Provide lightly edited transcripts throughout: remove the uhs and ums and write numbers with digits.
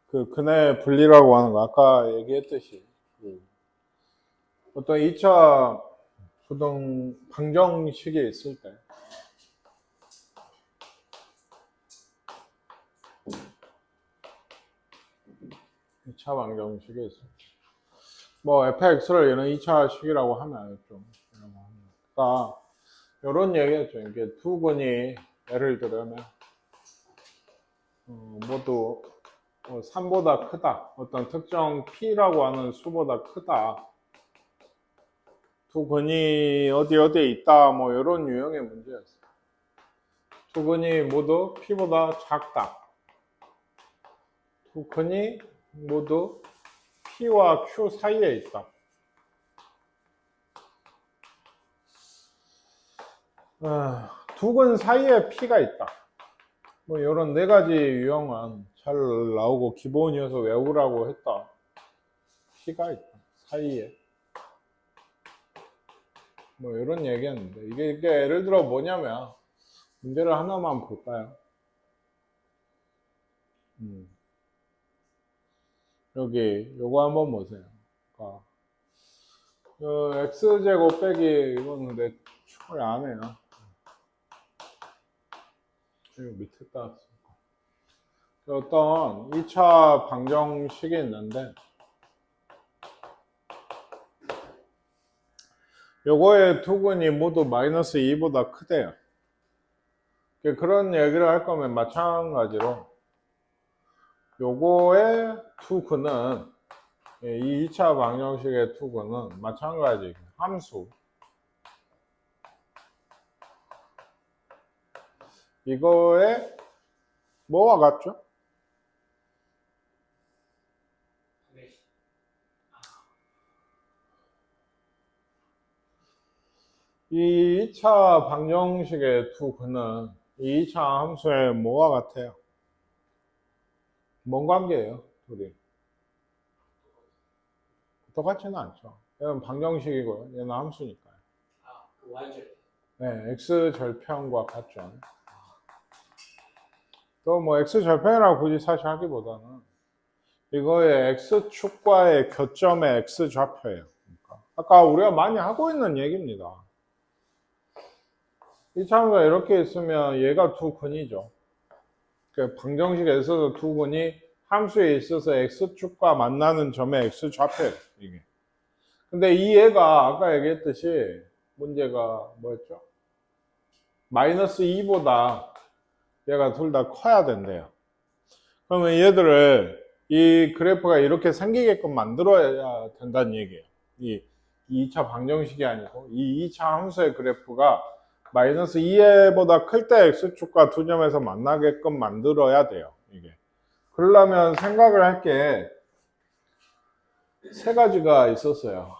그 근해 분리라고 하는 거 아까 얘기했듯이 그 어떤 2차 부동 방정식이 있을 때 2차 방정식이 있을 때 뭐 fx를 얘는 2차 식이라고 하면 좀 그러니까 이런 얘기였죠. 이게 두 근이 예를 들면 모두 3보다 크다. 어떤 특정 p라고 하는 수보다 크다. 두 근이 어디에 있다. 뭐 이런 유형의 문제였어요. 두 근이 모두 p보다 작다. 두 근이 모두 p와 q 사이에 있다. 두 근 사이에 p가 있다. 뭐 이런 네 가지 유형은 잘 나오고 기본이어서 외우라고 했다. p가 있다. 사이에. 뭐 이런 얘기였는데 이게 예를 들어 뭐냐면 문제를 하나만 볼까요? 여기 요거 한번 보세요. x제곱 빼기 이거는 내 추가를 안 해요. 이거 밑에 따왔으니까. 어떤 2차 방정식이 있는데 요거의 두 근이 모두 마이너스 2보다 크대요. 그런 얘기를 할 거면 마찬가지로 요거의 두 근은 이 2차 방정식의 두 근은 마찬가지 함수 이거에 뭐와 같죠? 이 2차 방정식의 두 근은 이 2차 함수의 뭐와 같아요? 뭔 관계예요? 둘이 똑같지는 않죠. 얘는 방정식이고요. 얘는 함수니까요. 그 y절편. 네, x절편과 같죠. 또 뭐 x절편이라고 굳이 사실 하기보다는 이거의 x축과의 교점의 x좌표예요. 그러니까 아까 우리가 많이 하고 있는 얘기입니다. 이 차가 이렇게 있으면 얘가 두 근이죠. 그 방정식에 있어서 두 근이 함수에 있어서 x축과 만나는 점의 x좌표예요. 이게. 근데 이 얘가 아까 얘기했듯이 문제가 뭐였죠? 마이너스 2보다 얘가 둘 다 커야 된대요. 그러면 얘들을 이 그래프가 이렇게 생기게끔 만들어야 된다는 얘기예요. 이 2차 방정식이 아니고 이 2차 함수의 그래프가 마이너스 2보다 클 때 x축과 두 점에서 만나게끔 만들어야 돼요. 이게. 그러려면 생각을 할 게 세 가지가 있었어요.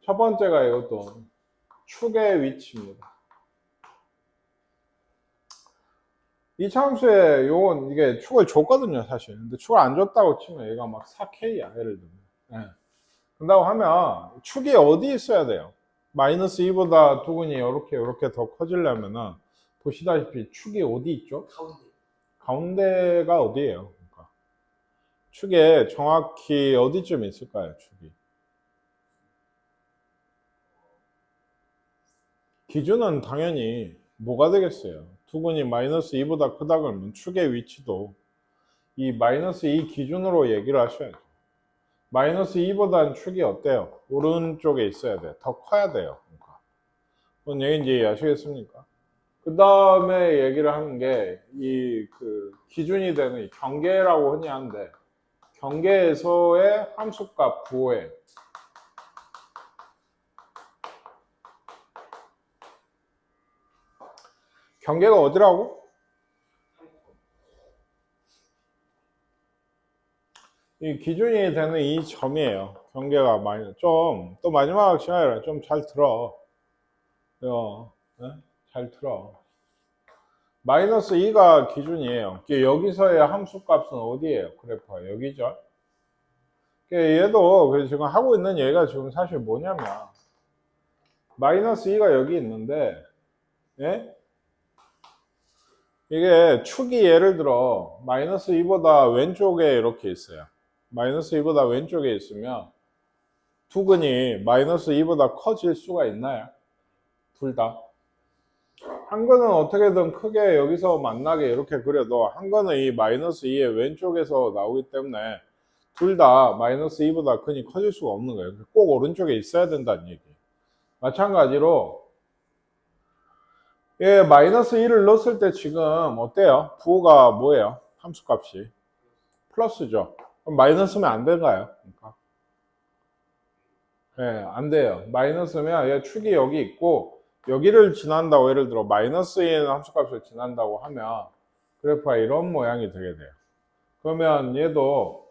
첫 번째가 이것도 축의 위치입니다. 이차 함수에 요건 이게 축을 줬거든요, 사실. 근데 축을 안 줬다고 치면 얘가 막 4K야, 예를 들면. 네. 그런다고 하면 축이 어디 있어야 돼요? 마이너스 2보다 두 근이 이렇게 더 커지려면은 보시다시피 축이 어디 있죠? 가운데가 어디예요? 그러니까 축에 정확히 어디쯤 있을까요? 축이 기준은 당연히 뭐가 되겠어요? 두 근이 마이너스 2보다 크다 그러면 축의 위치도 이 마이너스 2 기준으로 얘기를 하셔야죠. 마이너스 2보다는 축이 어때요? 오른쪽에 있어야 돼. 더 커야 돼요. 그러니까. 뭔 얘기인지 아시겠습니까? 그 다음에 얘기를 하는 게 이 그 기준이 되는 경계라고 흔히 하는데 경계에서의 함수값 부호예요. 경계가 어디라고? 이 기준이 되는 이 점이에요. 경계가 많이 또 마지막 시간이라 좀 잘 들어. 네? 잘 들어. 마이너스 2가 기준이에요. 여기서의 함수값은 어디예요? 그래프가 여기죠. 얘도 그래서 지금 하고 있는 얘가 지금 사실 뭐냐면 마이너스 2가 여기 있는데 예? 이게 축이 예를 들어 마이너스 2보다 왼쪽에 이렇게 있어요. 마이너스 2보다 왼쪽에 있으면 두근이 마이너스 2보다 커질 수가 있나요? 둘 다. 한 거는 어떻게든 크게 여기서 만나게 이렇게 그려도 한 거는 이 마이너스 2의 왼쪽에서 나오기 때문에 둘 다 마이너스 2보다 근이 커질 수가 없는 거예요. 꼭 오른쪽에 있어야 된다는 얘기. 마찬가지로 예, 마이너스 1을 넣었을 때 지금 어때요? 부호가 뭐예요? 함수값이 플러스죠. 그럼 마이너스면 안 될까요? 그러니까. 예, 안 돼요. 마이너스면 얘 축이 여기 있고 여기를 지난다고 예를 들어 마이너스인 함수값을 지난다고 하면 그래프가 이런 모양이 되게 돼요. 그러면 얘도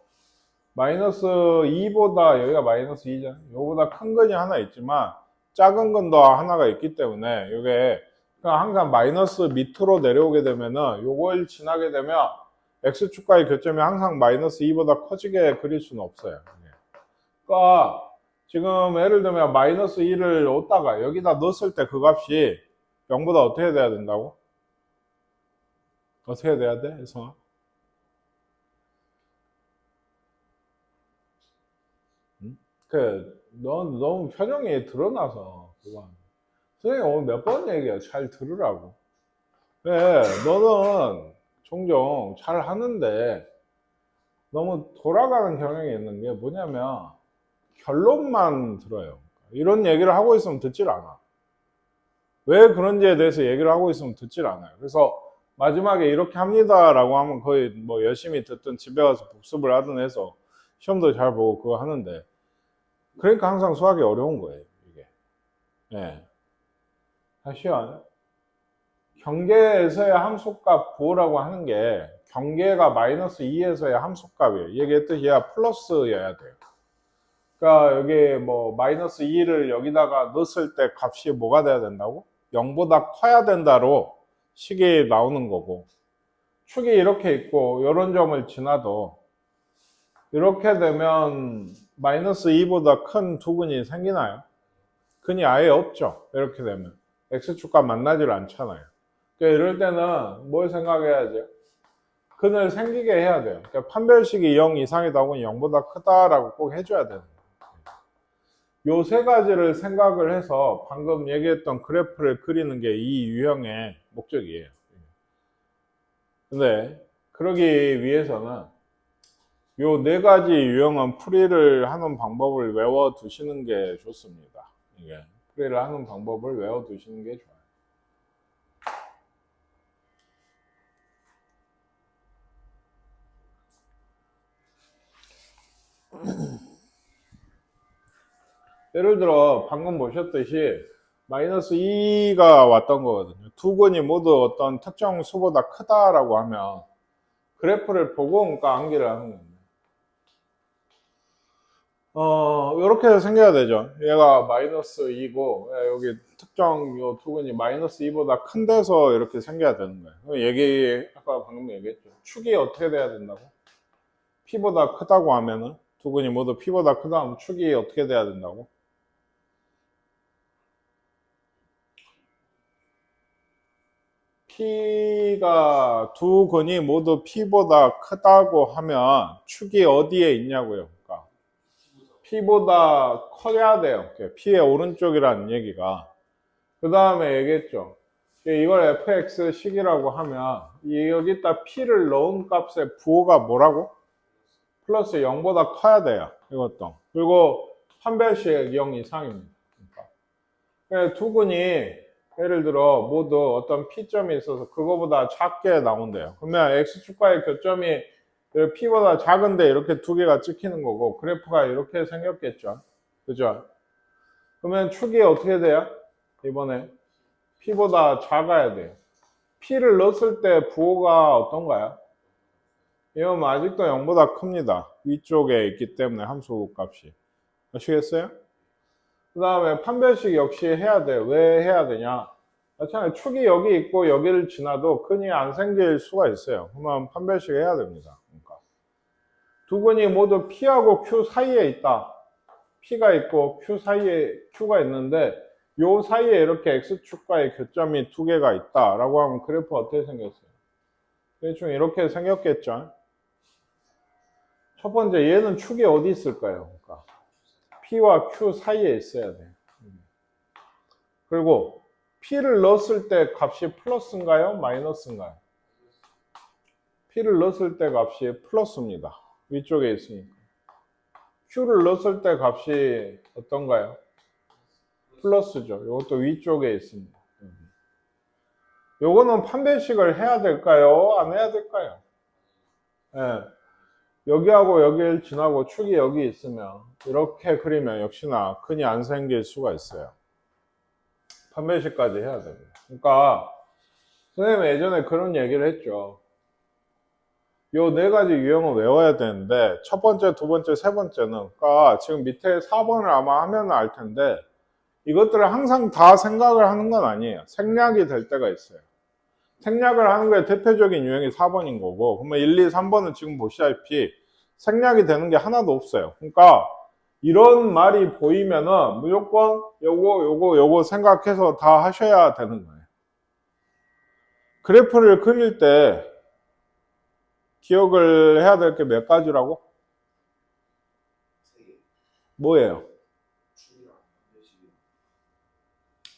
마이너스 2보다 여기가 마이너스 2잖아요. 이거보다 큰 근이 하나 있지만 작은 건도 하나가 있기 때문에 이게 항상 마이너스 밑으로 내려오게 되면은 요걸 지나게 되면 x축과의 교점이 항상 마이너스 2보다 커지게 그릴 수는 없어요. 그러니까 지금 예를 들면 마이너스 2를 얻다가 여기다 넣었을 때 그 값이 0보다 어떻게 돼야 된다고? 어떻게 돼야 돼? 혜성아? 응? 넌 너무 표정이 드러나서 그건. 선생님 오늘 몇 번 얘기해. 잘 들으라고. 왜? 너는 종종 잘 하는데 너무 돌아가는 경향이 있는 게 뭐냐면 결론만 들어요. 이런 얘기를 하고 있으면 듣질 않아. 왜 그런지에 대해서 얘기를 하고 있으면 듣질 않아요. 그래서 마지막에 이렇게 합니다라고 하면 거의 뭐 열심히 듣든 집에 가서 복습을 하든 해서 시험도 잘 보고 그거 하는데 그러니까 항상 수학이 어려운 거예요. 이게. 예. 다시요. 경계에서의 함수값 부호라고 하는 게 경계가 마이너스 2에서의 함수값이에요. 얘기했듯이 얘가 플러스여야 돼요. 그러니까 여기 뭐 마이너스 2를 여기다가 넣었을 때 값이 뭐가 돼야 된다고? 0보다 커야 된다로 식이 나오는 거고 축이 이렇게 있고 이런 점을 지나도 이렇게 되면 마이너스 2보다 큰 두 근이 생기나요? 근이 아예 없죠. 이렇게 되면 x축과 만나질 않잖아요. 그러니까 이럴 때는 뭘 생각해야죠? 근을 생기게 해야 돼요. 그러니까 판별식이 0 이상이다 혹은 0보다 크다라고 꼭 해줘야 돼요. 요 세 가지를 생각을 해서 방금 얘기했던 그래프를 그리는 게 이 유형의 목적이에요. 근데 그러기 위해서는 요 네 가지 유형은 풀이를 하는 방법을 외워 두시는 게 좋습니다. 이게 풀이를 하는 방법을 외워 두시는 게 좋아요. 예를 들어 방금 보셨듯이 마이너스 2가 왔던 거거든요. 두 근이 모두 어떤 특정 수보다 크다라고 하면 그래프를 보고 그러니까 암기를 하는 겁니다. 이렇게 생겨야 되죠. 얘가 마이너스 2고 여기 특정 요 투근이 마이너스 2보다 큰 데서 이렇게 생겨야 되는 거예요. 아까 방금 얘기했죠. 축이 어떻게 돼야 된다고? P보다 크다고 하면은 투근이 모두 P보다 크다 하면 축이 어떻게 돼야 된다고? P가 두 근이 모두 P보다 크다고 하면 축이 어디에 있냐고요? 그러니까 P보다 커야 돼요. P의 오른쪽이라는 얘기가. 그 다음에 얘기했죠. 이걸 fx식이라고 하면 여기다 P를 넣은 값의 부호가 뭐라고? 플러스 0보다 커야 돼요. 이것도. 그리고 판별식 0 이상입니다. 그러니까 두 근이 예를 들어 모두 어떤 P점이 있어서 그거보다 작게 나온대요. 그러면 X축과의 교점이 P보다 작은데 이렇게 두 개가 찍히는 거고 그래프가 이렇게 생겼겠죠. 그죠? 그러면 축이 어떻게 돼요? 이번에 P보다 작아야 돼요. P를 넣었을 때 부호가 어떤가요? 이건 아직도 0보다 큽니다. 위쪽에 있기 때문에 함수 값이. 아시겠어요? 그 다음에 판별식 역시 해야 돼요. 왜 해야 되냐? 마찬가지로 축이 여기 있고 여기를 지나도 근이 안 생길 수가 있어요. 그러면 판별식 해야 됩니다. 그러니까 두 근이 모두 P하고 Q 사이에 있다. P가 있고 Q 사이에 Q가 있는데 요 사이에 이렇게 X축과의 교점이 두 개가 있다라고 하면 그래프 어떻게 생겼어요? 대충 이렇게 생겼겠죠. 첫 번째, 얘는 축이 어디 있을까요? 그러니까 P와 Q 사이에 있어야 돼. 그리고 P를 넣었을 때 값이 플러스인가요? 마이너스인가요? P를 넣었을 때 값이 플러스입니다. 위쪽에 있으니까. Q를 넣었을 때 값이 어떤가요? 플러스죠. 이것도 위쪽에 있습니다. 요거는 판별식을 해야 될까요? 안 해야 될까요? 예. 여기하고 여기를 지나고 축이 여기 있으면 이렇게 그리면 역시나 근이 안 생길 수가 있어요. 판별식까지 해야 됩니다. 그러니까 선생님 예전에 그런 얘기를 했죠. 요 네 가지 유형을 외워야 되는데 첫 번째, 두 번째, 세 번째는 그러니까 지금 밑에 4번을 아마 하면 알 텐데 이것들을 항상 다 생각을 하는 건 아니에요. 생략이 될 때가 있어요. 생략을 하는 거에 대표적인 유형이 4번인 거고 그러면 1, 2, 3번은 지금 보시다시피 생략이 되는 게 하나도 없어요. 그러니까 이런 말이 보이면은 무조건 요거 생각해서 다 하셔야 되는 거예요. 그래프를 그릴 때 기억을 해야 될 게 몇 가지라고? 뭐예요?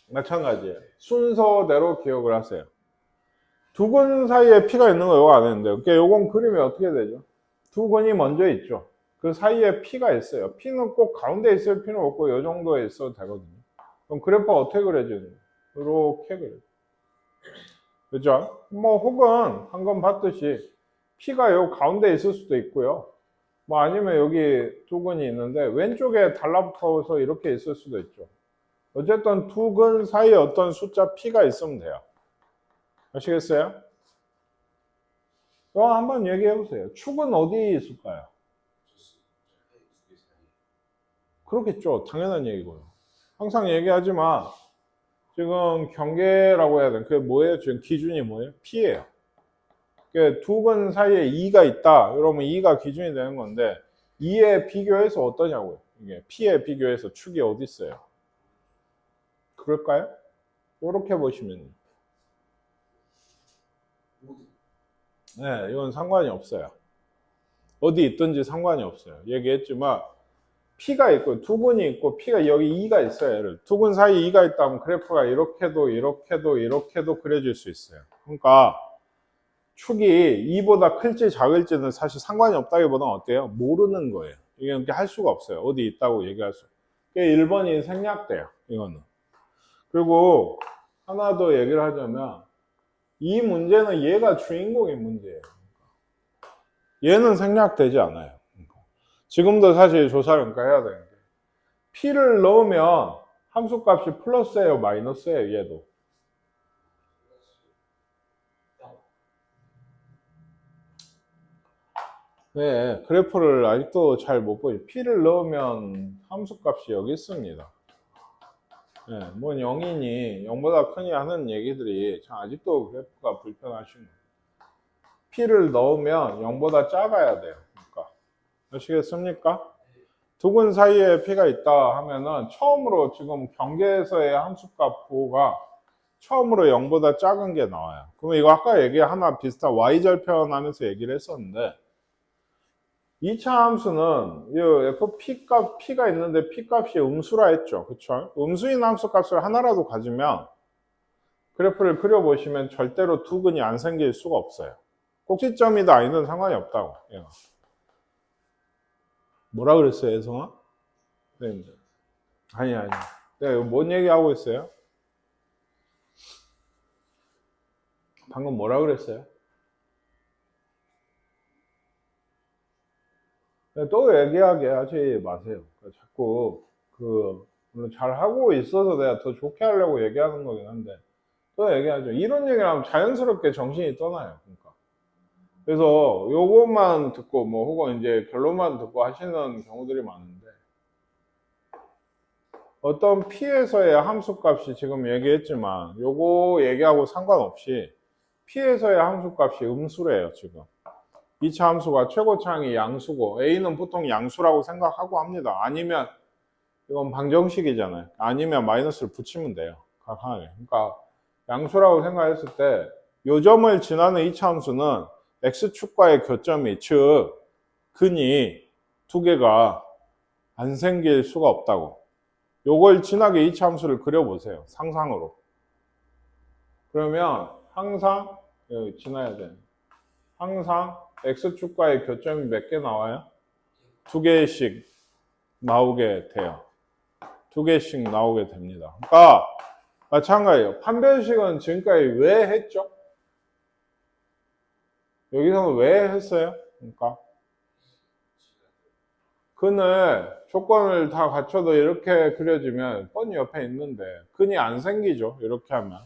마찬가지예요. 순서대로 기억을 하세요. 두 근 사이에 P가 있는 거 이거 안 했는데 그러니까 요건 그리면 어떻게 되죠? 두 근이 먼저 있죠. 그 사이에 P가 있어요. P는 꼭 가운데 있을 필요는 없고 요 정도에 있어도 되거든요. 그럼 그래프가 어떻게 그려지는 거예요? 이렇게 그려요. 그죠? 뭐 혹은 방금 봤듯이 P가 요 가운데 있을 수도 있고요. 뭐 아니면 여기 두 근이 있는데 왼쪽에 달라붙어서 이렇게 있을 수도 있죠. 어쨌든 두 근 사이에 어떤 숫자 P가 있으면 돼요. 아시겠어요? 이거 한번 얘기해 보세요. 축은 어디에 있을까요? 그렇겠죠. 당연한 얘기고요. 항상 얘기하지만 지금 경계라고 해야 되나? 그게 뭐예요? 지금 기준이 뭐예요? P예요. 두 근 사이에 2가 있다. 그러면 2가 기준이 되는 건데 2에 비교해서 어떠냐고요. 이게 P에 비교해서 축이 어디 있어요? 그럴까요? 이렇게 보시면 네, 이건 상관이 없어요. 어디 있든지 상관이 없어요. 얘기했지만 P가 있고 두 근이 있고 P가 여기 2가 있어요. 두 근 사이에 2가 있다면 그래프가 이렇게도 그려질 수 있어요. 그러니까 축이 2보다 클지 작을지는 사실 상관이 없다기보다는 어때요? 모르는 거예요. 이게 이렇게 할 수가 없어요. 어디 있다고 얘기할 수. 1번이 생략돼요. 이거는. 그리고 하나 더 얘기를 하자면 이 문제는 얘가 주인공인 문제예요. 얘는 생략되지 않아요. 지금도 사실 조사를 해야 되는데 P를 넣으면 함수값이 플러스예요, 마이너스예요, 얘도. 네, 그래프를 아직도 잘 못 보죠. P를 넣으면 함수값이 여기 있습니다. 네, 뭐 0이니 0보다 크니 하는 얘기들이 아직도 그래프가 불편하신 거예요. P를 넣으면 0보다 작아야 돼요. 그러니까. 아시겠습니까? 두 근 사이에 P가 있다 하면은 처음으로 지금 경계에서의 함수값 부호가 처음으로 0보다 작은 게 나와요. 그러면 이거 아까 얘기 하나 비슷한 Y절편 하면서 얘기를 했었는데 2차 함수는 이 FP 값, P가 있는데 P 값이 음수라 했죠. 그쵸? 음수인 함수 값을 하나라도 가지면 그래프를 그려보시면 절대로 두 근이 안 생길 수가 없어요. 꼭지점이다 아니든 상관이 없다고. 얘가. 뭐라 그랬어요, 혜성아? 네. 아니. 네, 뭔 얘기하고 있어요? 방금 뭐라 그랬어요? 또 얘기하게 하지 마세요. 자꾸 물론 잘 하고 있어서 내가 더 좋게 하려고 얘기하는 거긴 한데 또 얘기하죠. 이런 얘기를 하면 자연스럽게 정신이 떠나요. 그러니까. 그래서 요것만 듣고 뭐 혹은 이제 결론만 듣고 하시는 경우들이 많은데 어떤 P에서의 함수값이 지금 얘기했지만 요거 얘기하고 상관없이 P에서의 함수값이 음수래요. 지금 2차 함수가 최고차항이 양수고 A는 보통 양수라고 생각하고 합니다. 아니면 이건 방정식이잖아요. 아니면 마이너스를 붙이면 돼요. 각 하나에. 그러니까 양수라고 생각했을 때 요 점을 지나는 이차 함수는 x축과의 교점이, 즉 근이 두 개가 안 생길 수가 없다고. 요걸 지나게 이차 함수를 그려보세요. 상상으로. 그러면 항상 여기 지나야 돼. 항상 x축과의 교점이 몇 개 나와요? 두 개씩 나오게 돼요. 두 개씩 나오게 됩니다. 그러니까 마찬가지예요. 판별식은 지금까지 왜 했죠? 여기서는 왜 했어요? 그러니까 근을 조건을 다 갖춰도 이렇게 그려지면 뻔히 옆에 있는데 근이 안 생기죠. 이렇게 하면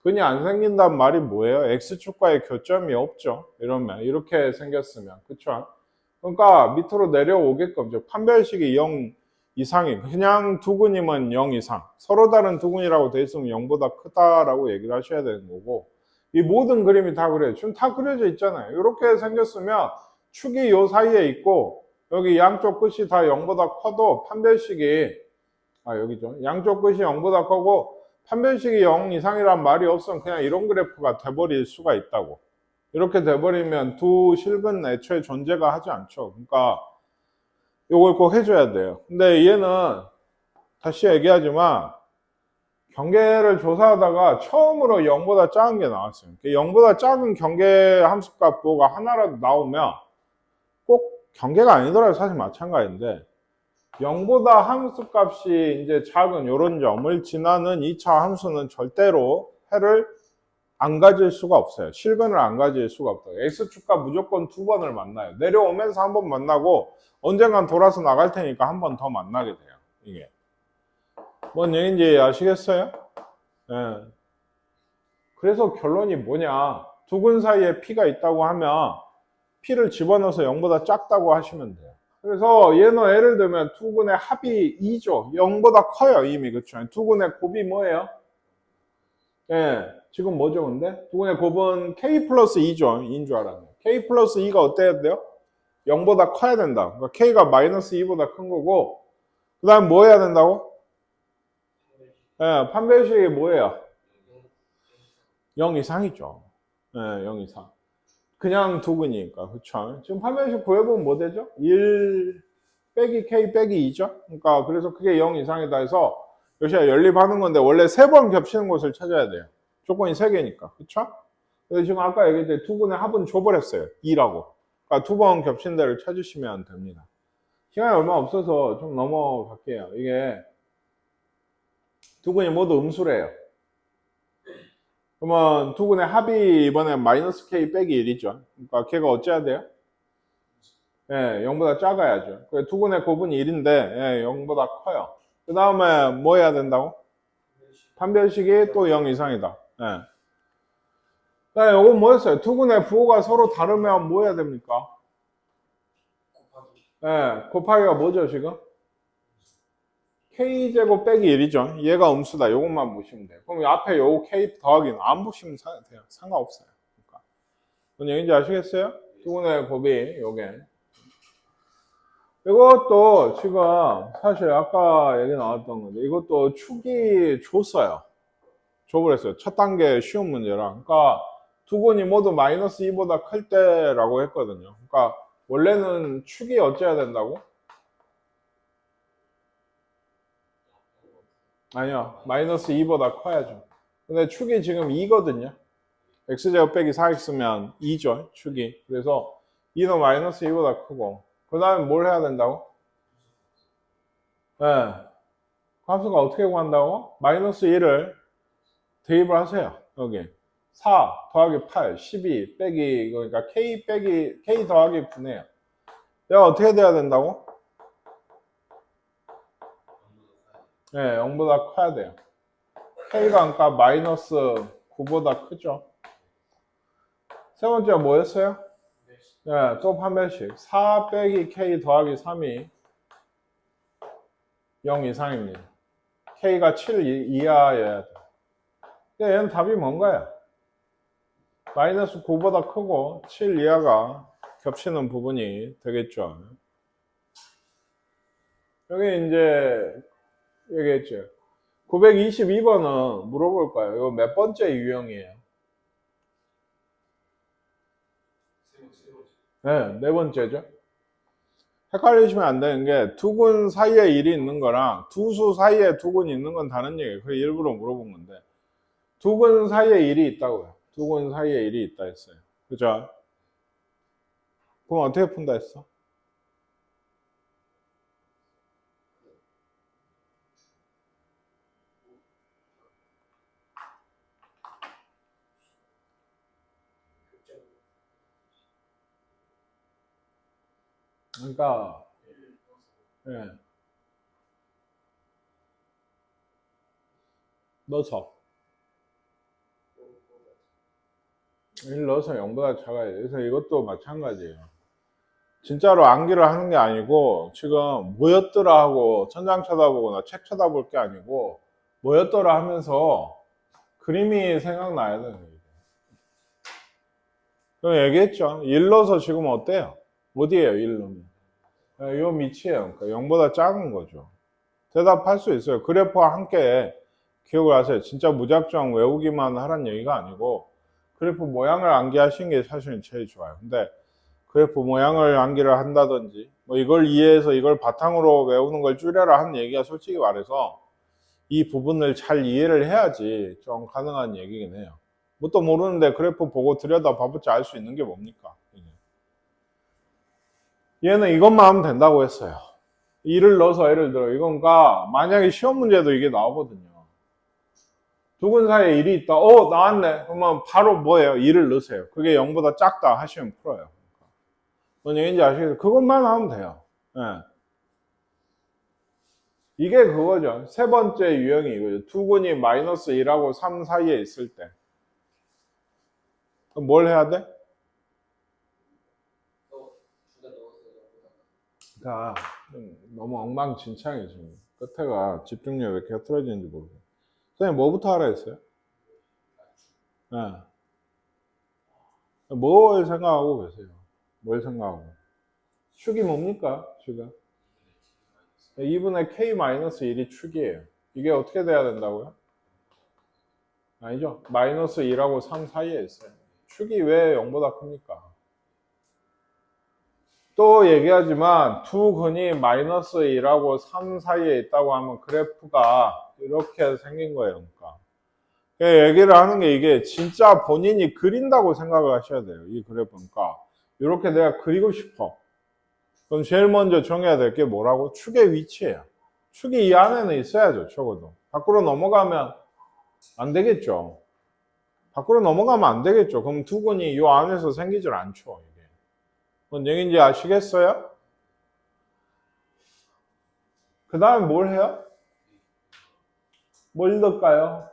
근이 안 생긴다는 말이 뭐예요? x축과의 교점이 없죠. 이러면 이렇게 생겼으면 그쵸? 그러니까 밑으로 내려오게끔 판별식이 0 이상이 그냥 두 근이면 0 이상 서로 다른 두 근이라고 돼 있으면 0보다 크다라고 얘기를 하셔야 되는 거고 이 모든 그림이 다 그래요. 지금 다 그려져 있잖아요. 이렇게 생겼으면 축이 요 사이에 있고 여기 양쪽 끝이 다 0보다 커도 판별식이 여기죠. 양쪽 끝이 0보다 크고 판별식이 0 이상이란 말이 없으면 그냥 이런 그래프가 돼버릴 수가 있다고. 이렇게 돼버리면 두 실근 애초에 존재가 하지 않죠. 그러니까 요걸 꼭 해줘야 돼요. 근데 얘는 다시 얘기하지만 경계를 조사하다가 처음으로 0보다 작은 게 나왔어요. 0보다 작은 경계 함수값 뭐가 하나라도 나오면 꼭 경계가 아니더라도 사실 마찬가지인데 0보다 함수값이 이제 작은 이런 점을 지나는 2차 함수는 절대로 해를 안 가질 수가 없어요. 실근을 안 가질 수가 없어요. x축과 무조건 두 번을 만나요. 내려오면서 한 번 만나고 언젠간 돌아서 나갈 테니까 한 번 더 만나게 돼요. 이게 뭔 얘기인지 아시겠어요? 네. 그래서 결론이 뭐냐? 두 근 사이에 p가 있다고 하면 p를 집어넣어서 0보다 작다고 하시면 돼요. 그래서 얘는 예를 들면 두 근의 합이 2죠. 0보다 커요 이미. 그렇죠? 두 근의 곱이 뭐예요? 예, 지금 뭐죠 근데? 두 근의 곱은 k 플러스 2죠. 2인 줄 알았네. k 플러스 2가 어때야 돼요? 0보다 커야 된다. 그러니까 k가 마이너스 2보다 큰 거고 그 다음 뭐 해야 된다고? 예, 판별식이 뭐예요? 0 이상이죠. 예, 0 이상. 그냥 두 근이니까. 그쵸? 지금 판별식 구해보면 뭐 되죠? 1 빼기 k 빼기 2죠? 그러니까 그래서 그게 0 이상이다 해서 여기가 연립하는 건데 원래 세 번 겹치는 곳을 찾아야 돼요. 조건이 세 개니까. 그쵸? 그래서 지금 아까 얘기했듯이 두 근의 합은 줘버렸어요. 2라고. 그러니까 두 번 겹친 데를 찾으시면 됩니다. 시간이 얼마 없어서 좀 넘어갈게요. 이게 두 근이 모두 음수래요. 그러면 두 근의 합이 이번에 마이너스 k 빼기 1이죠. 그러니까 걔가 어째야 돼요? 예, 0보다 작아야죠. 두 근의 곱은 1인데 예, 0보다 커요. 그 다음에 뭐 해야 된다고? 판별식이 또 0 이상이다. 예. 네, 요건 뭐였어요? 두 근의 부호가 서로 다르면 뭐 해야 됩니까? 예, 곱하기가 뭐죠 지금? k제곱 빼기 1이죠. 얘가 음수다. 요것만 보시면 돼요. 그럼 앞에 요거 k 더하기는 안 보시면 돼요. 상관없어요. 그러니까. 뭔 얘기인지 아시겠어요? 두 근의 곱이 요게. 이것도 지금 사실 아까 얘기 나왔던 건데 이것도 축이 줬어요. 줘버렸어요. 첫 단계 쉬운 문제라. 그러니까 두 근이 모두 마이너스 2보다 클 때라고 했거든요. 그러니까 원래는 축이 어째야 된다고? 아니요. 마이너스 2보다 커야죠. 근데 축이 지금 2거든요. x제곱 빼기 4x면 2죠. 축이. 그래서 2는 마이너스 2보다 크고 그 다음에 뭘 해야 된다고? 네. 함수가 어떻게 구한다고? 마이너스 1을 대입을 하세요. 여기 4 더하기 8, 12 빼기 그러니까 k 빼기 k 더하기 9네요. 얘가 어떻게 돼야 된다고? 네, 0보다 커야 돼요. k가 그러니까 마이너스 9보다 크죠. 세 번째가 뭐였어요? 네, 또 판별식 4 빼기 k 더하기 3이 0 이상입니다. k가 7 이하여야 돼요. 얘는 답이 뭔가요? 마이너스 9보다 크고 7 이하가 겹치는 부분이 되겠죠. 여기 이제 얘기했죠. 922번은 물어볼 거예요. 이거 몇 번째 유형이에요? 네, 네 번째죠. 헷갈리시면 안 되는 게 두근 사이에 1이 있는 거랑 두수 사이에 두근이 있는 건 다른 얘기예요. 그래서 일부러 물어본 건데 두근 사이에 1이 있다고요. 두근 사이에 1이 있다 했어요. 그죠? 그럼 어떻게 푼다 했어? 그러니까 예, 넣어서 1 넣어서 0보다 작아야 돼. 그래서 이것도 마찬가지예요. 진짜로 암기를 하는 게 아니고 지금 뭐였더라 하고 천장 쳐다보거나 책 쳐다볼 게 아니고 뭐였더라 하면서 그림이 생각나야 되는 거예요. 그럼 얘기했죠. 1 넣어서 지금 어때요? 어디에요 1 넣으면? 요 밑이에요. 그러니까 0보다 작은 거죠. 대답할 수 있어요. 그래프와 함께 기억을 하세요. 진짜 무작정 외우기만 하란 얘기가 아니고 그래프 모양을 암기하시는 게 사실은 제일 좋아요. 근데 그래프 모양을 암기를 한다든지 뭐 이걸 이해해서 이걸 바탕으로 외우는 걸 줄여라 하는 얘기가 솔직히 말해서 이 부분을 잘 이해를 해야지 좀 가능한 얘기긴 해요. 뭣도 모르는데 그래프 보고 들여다봐봤자 알 수 있는 게 뭡니까? 얘는 이것만 하면 된다고 했어요. 2를 넣어서 예를 들어 이건가 만약에 시험 문제도 이게 나오거든요. 두근 사이에 1이 있다. 나왔네. 그러면 바로 뭐예요? 2를 넣으세요. 그게 0보다 작다 하시면 풀어요. 뭔 얘기인지 아시겠어요? 그것만 하면 돼요. 네. 이게 그거죠. 세 번째 유형이 이거죠. 두근이 마이너스 1하고 3 사이에 있을 때. 그럼 뭘 해야 돼? 자, 너무 엉망진창이에요, 지금. 끝에가 집중력이 왜 이렇게 흐트러지는지 모르겠어요. 선생님, 뭐부터 하라 했어요? 네. 뭘 생각하고 계세요? 뭘 생각하고? 축이 뭡니까, 지금? 2분의 k-1이 축이에요. 이게 어떻게 돼야 된다고요? 아니죠. 마이너스 1하고 3 사이에 있어요. 축이 왜 0보다 큽니까? 또 얘기하지만 두 근이 마이너스 1하고 3 사이에 있다고 하면 그래프가 이렇게 생긴 거예요. 그러니까 얘기를 하는 게 이게 진짜 본인이 그린다고 생각을 하셔야 돼요. 이 그래프니까 이렇게 내가 그리고 싶어. 그럼 제일 먼저 정해야 될 게 뭐라고? 축의 위치예요. 축이 이 안에는 있어야죠. 적어도. 밖으로 넘어가면 안 되겠죠. 밖으로 넘어가면 안 되겠죠. 그럼 두 근이 이 안에서 생기질 않죠. 이게. 뭔 얘기인지 아시겠어요? 그 다음에 뭘 해요? 뭘 넣을까요?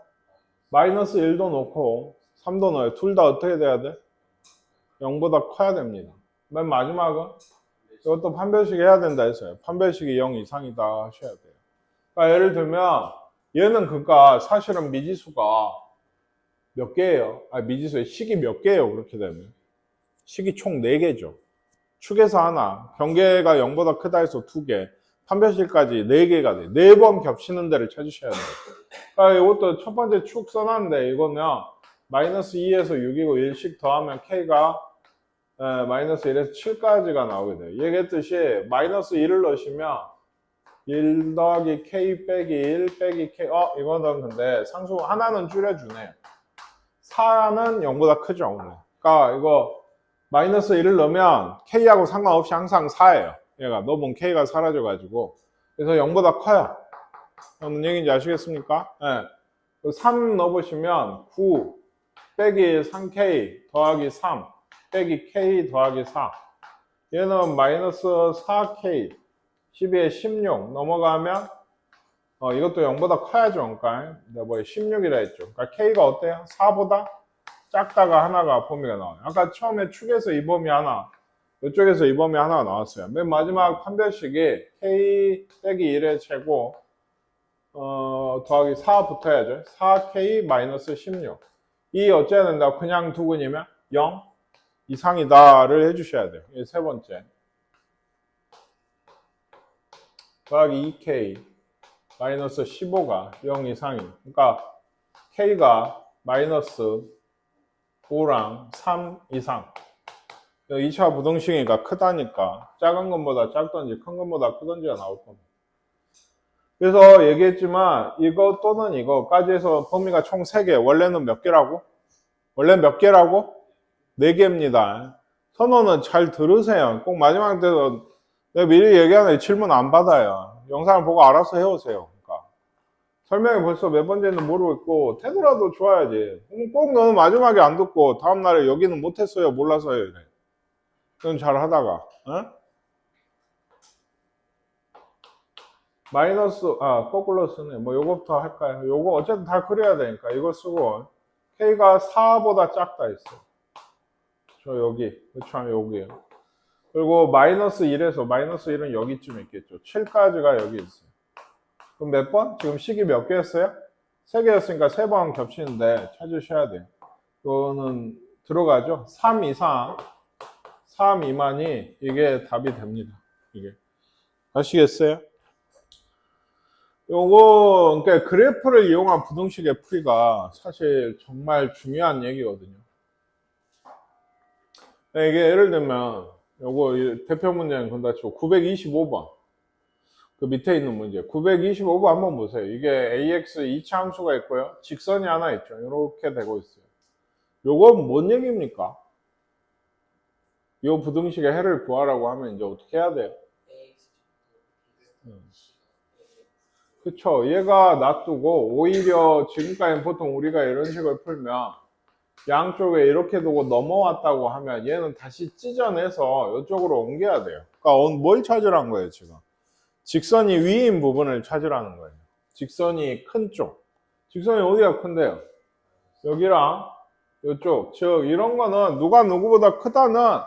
마이너스 1도 넣고 3도 넣어요. 둘 다 어떻게 돼야 돼? 0보다 커야 됩니다. 맨 마지막은 이것도 판별식 해야 된다 했어요. 판별식이 0 이상이다 하셔야 돼요. 그러니까 예를 들면 얘는 그러니까 사실은 미지수가 몇 개예요? 미지수의 식이 몇 개예요? 그렇게 되면 식이 총 4개죠. 축에서 하나, 경계가 0보다 크다 해서 2개, 판별식까지 4개가 돼요. 4번 겹치는 데를 찾으셔야 돼요. 그러니까 이것도 첫 번째 축 써놨는데 이거면 마이너스 2에서 6이고 1씩 더하면 k가 마이너스 1에서 7까지가 나오게 돼요. 얘기했듯이 마이너스 1을 넣으시면 1 더하기 k 빼기 1 빼기 k 이거는 근데 상수 하나는 줄여주네요. 4는 0보다 크죠. 그러니까 이거 마이너스 1을 넣으면 k하고 상관없이 항상 4예요. 얘가 넣으면 k가 사라져가지고 그래서 0보다 커요. 무슨 얘기인지 아시겠습니까? 네. 3 넣어보시면 9 빼기 3k 더하기 3 빼기 k 더하기 4 얘는 마이너스 4k 12에 16 넘어가면 이것도 0보다 커야죠. 그러니까 내가 16이라 했죠. 그러니까 k가 어때요? 4보다 작다가 하나가 범위가 나와요. 아까 처음에 축에서 이 범위 하나 이쪽에서 이 범위 하나가 나왔어요. 맨 마지막 판별식이 k 빼기 1의 최고 더하기 4 붙어야죠. 4k 마이너스 16 이 어째야 된다? 그냥 두근이면 0 이상이다를 해주셔야 돼요. 이게 세 번째. 더하기 2k 마이너스 15가 0 이상이. 그러니까 k가 마이너스 5랑 3 이상. 2차 부등식이니까 크다니까 작은 것보다 작던지 큰 것보다 크던지가 나올 겁니다. 그래서 얘기했지만 이거 또는 이거까지 해서 범위가 총 3개. 원래는 몇 개라고? 원래 몇 개라고? 4개입니다. 선언은 잘 들으세요. 꼭 마지막 때도 내가 미리 얘기하는 질문 안 받아요. 영상을 보고 알아서 해오세요. 그러니까 설명이 벌써 몇 번째인지 모르겠고 태도라도 좋아야지. 꼭 너는 마지막에 안 듣고 다음날에 여기는 못했어요 몰라서요 이래. 그건 잘 하다가 어? 마이너스 거꾸로 쓰네. 뭐 요거부터 할까요? 요거 어쨌든 다 그려야 되니까 이거 쓰고 K가 4보다 작다 했어요. 저 여기 그쵸 여기에요. 그리고 마이너스 1에서 마이너스 1은 여기쯤 있겠죠. 7까지가 여기 있어요. 그럼 몇 번? 지금 식이 몇 개였어요? 3개였으니까 3번 겹치는데 찾으셔야 돼요. 이거는 들어가죠. 3 이상 3 미만이 이게 답이 됩니다. 이게 아시겠어요? 요거 그러니까 그래프를 이용한 부등식의 풀이가 사실 정말 중요한 얘기거든요. 이게 예를 들면 요거 대표 문제는 건다 치고 925번 그 밑에 있는 문제 925번 한번 보세요. 이게 AX 2차 함수가 있고요. 직선이 하나 있죠. 이렇게 되고 있어요. 요건 뭔 얘기입니까? 요 부등식의 해를 구하라고 하면 이제 어떻게 해야 돼요? 그쵸. 얘가 놔두고 오히려 지금까지 보통 우리가 이런 식을 풀면 양쪽에 이렇게 두고 넘어왔다고 하면 얘는 다시 찢어내서 이쪽으로 옮겨야 돼요. 그러니까 뭘 찾으라는 거예요 지금? 직선이 위인 부분을 찾으라는 거예요. 직선이 큰 쪽. 직선이 어디가 큰데요? 여기랑 이쪽. 즉 이런 거는 누가 누구보다 크다는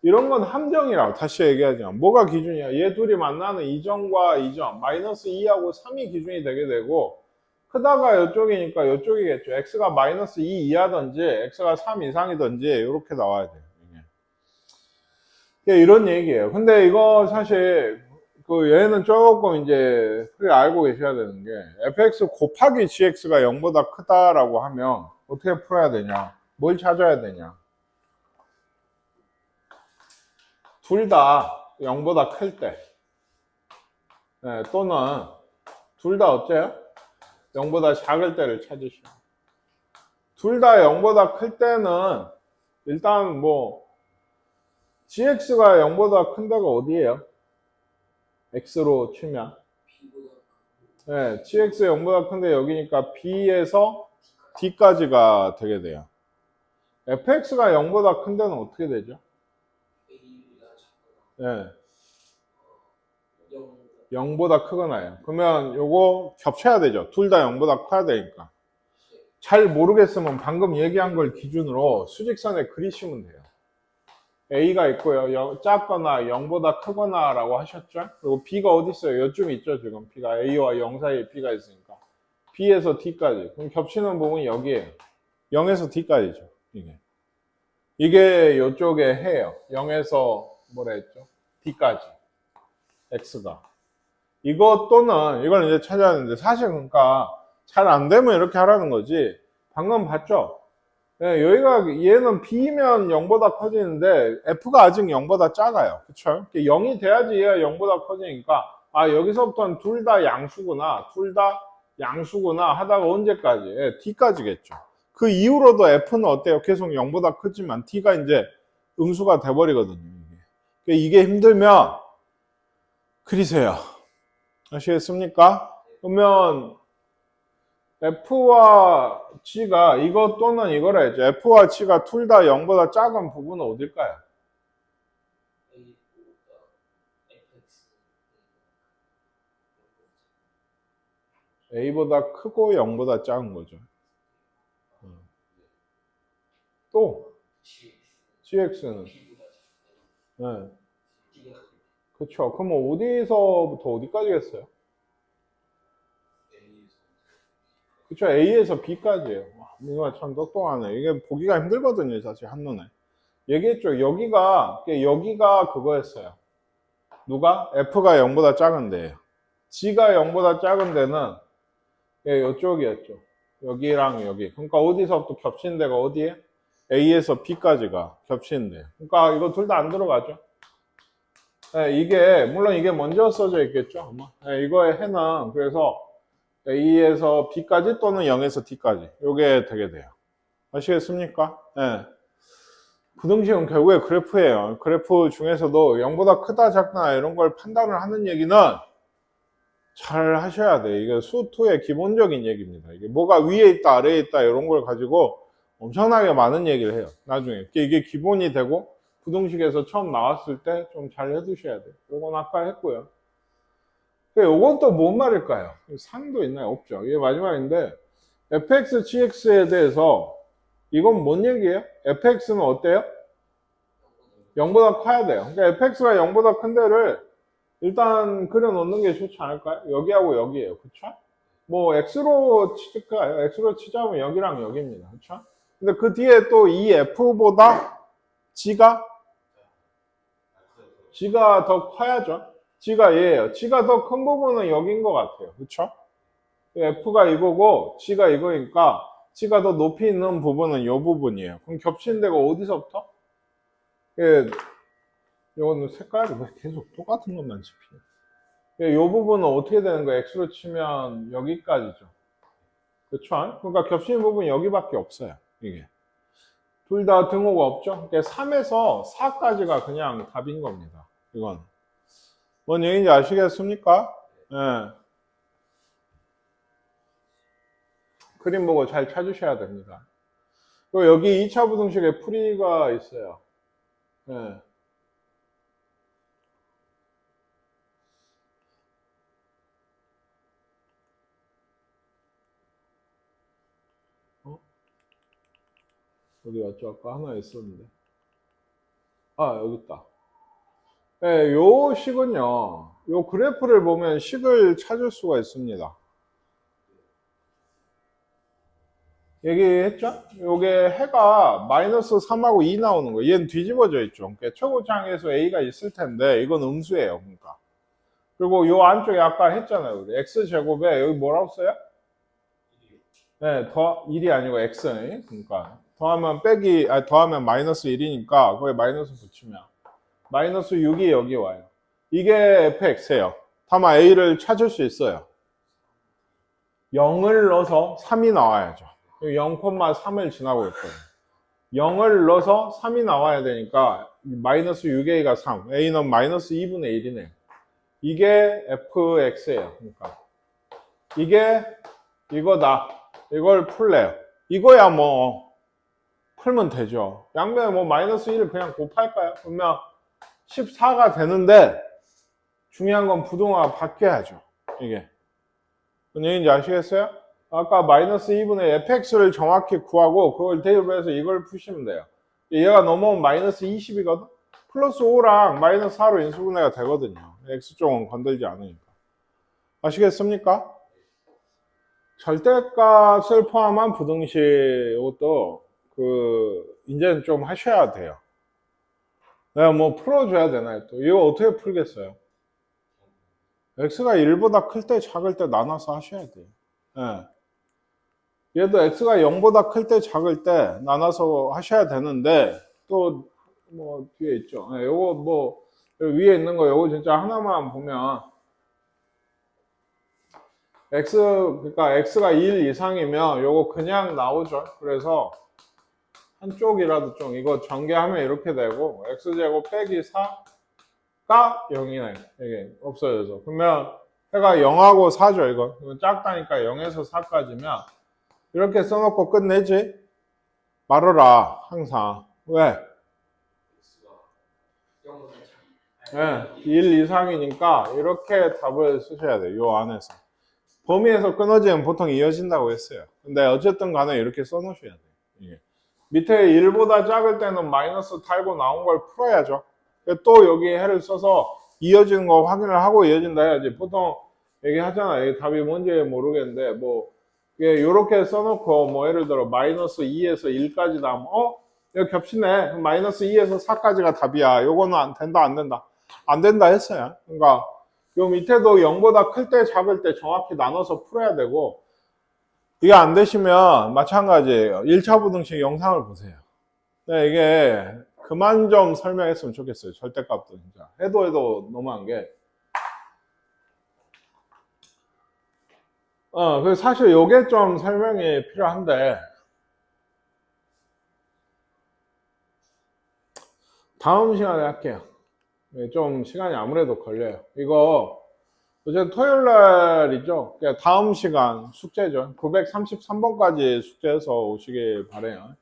이런 건 함정이라고 다시 얘기하지만 뭐가 기준이야? 얘 둘이 만나는 이 점과 이 점 마이너스 2하고 3이 기준이 되게 되고 크다가 이쪽이니까 이쪽이겠죠. x가 마이너스 2 이하든지 x가 3 이상이든지 이렇게 나와야 돼요. 이게 이런 얘기예요. 근데 이거 사실 그 얘는 조금 이제 풀이 알고 계셔야 되는 게 fx 곱하기 gx가 0보다 크다라고 하면 어떻게 풀어야 되냐? 뭘 찾아야 되냐? 둘 다 0보다 클 때, 네, 또는 둘 다 어째요? 0보다 작을 때를 찾으시오. 둘 다 0보다 클 때는 일단 뭐 gx가 0보다 큰 데가 어디예요? x로 치면 네, gx 0보다 큰데 여기니까 b에서 d까지가 되게 돼요. fx가 0보다 큰 데는 어떻게 되죠? 네. 0보다 크거나요. 그러면 요거 겹쳐야 되죠. 둘 다 0보다 커야 되니까. 잘 모르겠으면 방금 얘기한 걸 기준으로 수직선에 그리시면 돼요. A가 있고요. 작거나 0보다 크거나 라고 하셨죠? 그리고 B가 어디 있어요? 요쯤 있죠, 지금. B가 A와 0 사이에 B가 있으니까. B에서 D까지. 그럼 겹치는 부분이 여기에요. 0에서 D까지죠. 이게 요쪽에 해요. 0에서 뭐라 했죠? D까지. X가. 이거 또는 이걸 이제 찾아야 하는데 사실 그러니까 잘 안 되면 이렇게 하라는 거지. 방금 봤죠? 네, 여기가 얘는 B면 0보다 커지는데 F가 아직 0보다 작아요. 그쵸? 0이 돼야지 얘가 0보다 커지니까 아 여기서부터는 둘 다 양수구나 둘 다 양수구나 하다가 언제까지? 예, D까지겠죠. 그 이후로도 F는 어때요? 계속 0보다 크지만 D가 이제 음수가 돼버리거든요. 이게 힘들면 그리세요. 아시겠습니까? 그러면 F와 G가 이거 또는 이거라 했죠. F와 G가 둘 다 0보다 작은 부분은 어딜까요? A보다 크고 0보다 작은 거죠. 또 GX는 네. 그렇죠. 그럼 어디서부터 어디까지겠어요? 그쵸. A에서 B까지예요. 이거 참 똑똑하네. 이게 보기가 힘들거든요. 사실 한눈에. 얘기했죠. 여기가 그거였어요. 누가? F가 0보다 작은데요. G가 0보다 작은 데는 이쪽이었죠. 여기랑 여기. 그러니까 어디서부터 겹치는 데가 어디에? A에서 B까지가 겹치는데. 그러니까 이거 둘 다 안 들어가죠. 네, 이게 물론 이게 먼저 써져 있겠죠. 아마. 네, 이거의 해는 그래서 A에서 B까지 또는 0에서 D까지 이게 되게 돼요. 아시겠습니까? 네. 부등식은 결국에 그래프예요. 그래프 중에서도 0보다 크다 작다 이런 걸 판단을 하는 얘기는 잘 하셔야 돼요. 이게 수2의 기본적인 얘기입니다. 이게 뭐가 위에 있다 아래에 있다 이런 걸 가지고 엄청나게 많은 얘기를 해요. 나중에 이게 기본이 되고 부등식에서 처음 나왔을 때 좀 잘 해두셔야 돼요. 이건 아까 했고요. 이건 또 뭔 말일까요? 상도 있나요? 없죠. 이게 마지막인데 fx, gx에 대해서 이건 뭔 얘기예요? fx는 어때요? 0보다 커야 돼요. 그러니까 fx가 0보다 큰 데를 일단 그려놓는 게 좋지 않을까요? 여기하고 여기예요. 그쵸? 뭐 x로 치니까 x로 치자면 여기랑 여기입니다. 그쵸? 근데 그 뒤에 또 이 f보다 g가 더 커야죠. g가 얘예요. g가 더 큰 부분은 여기인 것 같아요. 그쵸? f가 이거고 g가 이거니까 g가 더 높이 있는 부분은 이 부분이에요. 그럼 겹치는 데가 어디서부터? 이거는 색깔이 왜 계속 똑같은 것만 집히네. 이 부분은 어떻게 되는 거예요? x로 치면 여기까지죠. 그렇죠? 그러니까 겹치는 부분이 여기밖에 없어요. 이게 둘 다 등호가 없죠. 그러니까 3에서 4까지가 그냥 답인 겁니다. 이건 뭔 얘기인지 아시겠습니까? 네. 그림 보고 잘 찾으셔야 됩니다. 그리고 여기 2차 부등식에 풀이가 있어요. 네. 어디 갔죠? 아까 하나 있었는데. 아, 여기 있다. 네, 요 식은요, 요 그래프를 보면 식을 찾을 수가 있습니다. 얘기했죠? 요게 해가 마이너스 3하고 2 나오는 거. 얘는 뒤집어져 있죠. 그러니까 최고창에서 A가 있을 텐데, 이건 음수예요. 그러니까. 그리고 요 안쪽에 아까 했잖아요. 우리 X제곱에 여기 뭐라고 써요? 네, 1이 아니고 X. 그러니까. 더하면 마이너스 1이니까, 거기에 마이너스 붙이면. 마이너스 6이 여기 와요. 이게 fx예요. 다만 a를 찾을 수 있어요. 0을 넣어서 3이 나와야죠. 0,3을 지나고 있거든요. 0을 넣어서 3이 나와야 되니까 마이너스 6a가 3, a는 마이너스 2분의 1이네. 이게 fx예요. 그러니까 이게 이거다. 이걸 풀래요. 이거야 뭐 풀면 되죠. 양면에 뭐 마이너스 1을 그냥 곱할까요? 그러면 14가 되는데 중요한 건 부동화가 바뀌어야죠. 이게 무슨 얘기인지 아시겠어요? 아까 마이너스 2분의 fx를 정확히 구하고 그걸 대입해서 이걸 푸시면 돼요. 얘가 넘어오면 마이너스 20이거든? 플러스 5랑 마이너스 4로 인수분해가 되거든요. x쪽은 건들지 않으니까. 아시겠습니까? 절대값을 포함한 부등식 이것도 이제는 좀 하셔야 돼요. 내가 뭐 풀어줘야 되나요? 또 이거 어떻게 풀겠어요? x가 1보다 클 때 작을 때 나눠서 하셔야 돼요. 네. 얘도 x가 0보다 클 때 작을 때 나눠서 하셔야 되는데 또 뭐 뒤에 있죠. 네, 요거 뭐 위에 있는 거 요거 진짜 하나만 보면 그러니까 x가 1 이상이면 요거 그냥 나오죠. 그래서 한쪽이라도 좀 이거 전개하면 이렇게 되고 x제곱 빼기 4가 0이네. 이게 없어져서. 그러면 해가 0하고 4죠. 이거 작다니까 0에서 4까지면 이렇게 써놓고 끝내지 말아라. 항상. 왜? 네, 1 이상이니까 이렇게 답을 쓰셔야 돼요. 요 안에서. 범위에서 끊어지면 보통 이어진다고 했어요. 근데 어쨌든 간에 이렇게 써놓으셔야 돼요. 이게. 밑에 1보다 작을 때는 마이너스 달고 나온 걸 풀어야죠. 또 여기 해를 써서 이어지는 거 확인을 하고 이어진다 해야지. 보통 얘기하잖아. 답이 뭔지 모르겠는데 뭐 이렇게 써놓고 뭐 예를 들어 마이너스 2에서 1까지 나오면 여기 겹치네. 마이너스 2에서 4까지가 답이야. 요거는 안 된다 안 된다. 안 된다 했어요. 그러니까 요 밑에도 0보다 클 때 작을 때 정확히 나눠서 풀어야 되고 이게 안 되시면 마찬가지예요. 1차 부등식 영상을 보세요. 네, 이게 그만 좀 설명했으면 좋겠어요. 절대값도 진짜. 해도 너무한 게. 그 사실 요게 좀 설명이 필요한데, 다음 시간에 할게요. 좀 시간이 아무래도 걸려요. 이거, 어제 토요일 날이죠. 그러니까 다음 시간 숙제죠. 933번까지 숙제해서 오시길 바래요.